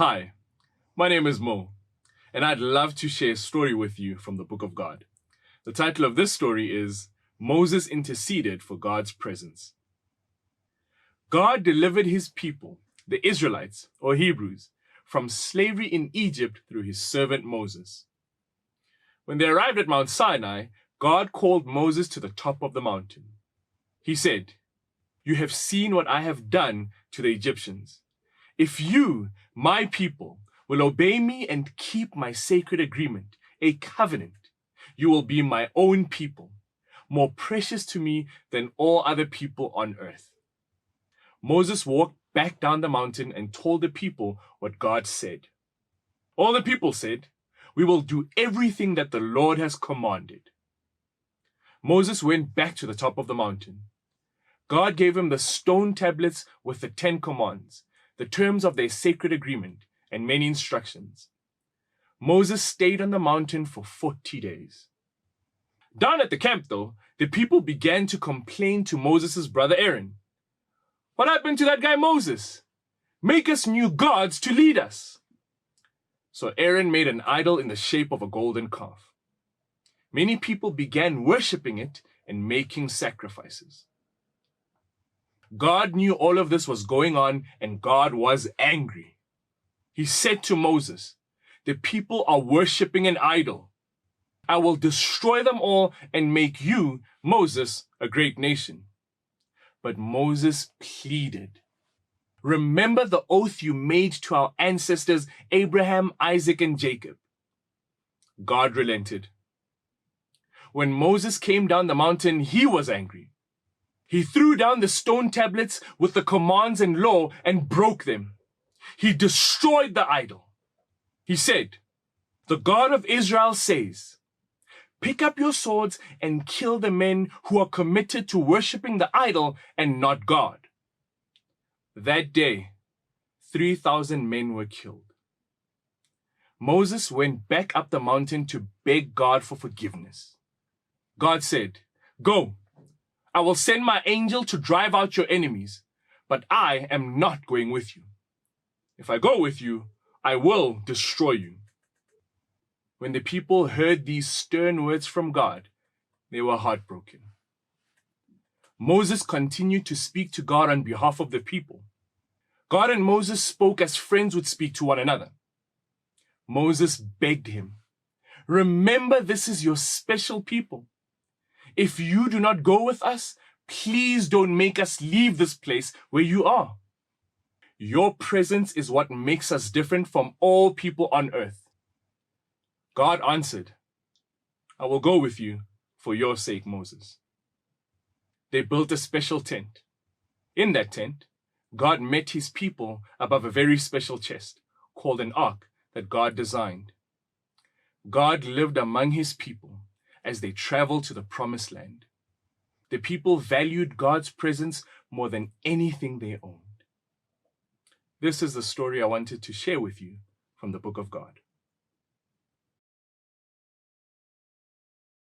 Hi, my name is Mo, and I'd love to share a story with you from the Book of God. The title of this story is Moses Interceded for God's Presence. God delivered his people, the Israelites, or Hebrews, from slavery in Egypt through his servant Moses. When they arrived at Mount Sinai, God called Moses to the top of the mountain. He said, "You have seen what I have done to the Egyptians. If you, my people, will obey me and keep my sacred agreement, a covenant, you will be my own people, more precious to me than all other people on earth." Moses walked back down the mountain and told the people what God said. All the people said, "We will do everything that the Lord has commanded." Moses went back to the top of the mountain. God gave him the stone tablets with the 10 commands, the terms of their sacred agreement, and many instructions. Moses stayed on the mountain for 40 days. Down at the camp, though, the people began to complain to Moses' brother Aaron. "What happened to that guy Moses? Make us new gods to lead us." So Aaron made an idol in the shape of a golden calf. Many people began worshiping it and making sacrifices. God knew all of this was going on, and God was angry. He said to Moses, "The people are worshiping an idol. I will destroy them all and make you, Moses, a great nation." But Moses pleaded, "Remember the oath you made to our ancestors, Abraham, Isaac, and Jacob." God relented. When Moses came down the mountain, he was angry. He threw down the stone tablets with the commands and law and broke them. He destroyed the idol. He said, "The God of Israel says, pick up your swords and kill the men who are committed to worshiping the idol and not God." That day, 3,000 men were killed. Moses went back up the mountain to beg God for forgiveness. God said, "Go. I will send my angel to drive out your enemies, but I am not going with you. If I go with you, I will destroy you." When the people heard these stern words from God, they were heartbroken. Moses continued to speak to God on behalf of the people. God and Moses spoke as friends would speak to one another. Moses begged him, "Remember, this is your special people. If you do not go with us, please don't make us leave this place where you are. Your presence is what makes us different from all people on earth." God answered, "I will go with you for your sake, Moses." They built a special tent. In that tent, God met his people above a very special chest called an ark that God designed. God lived among his people as they traveled to the promised land. The people valued God's presence more than anything they owned. This is the story I wanted to share with you from the Book of God.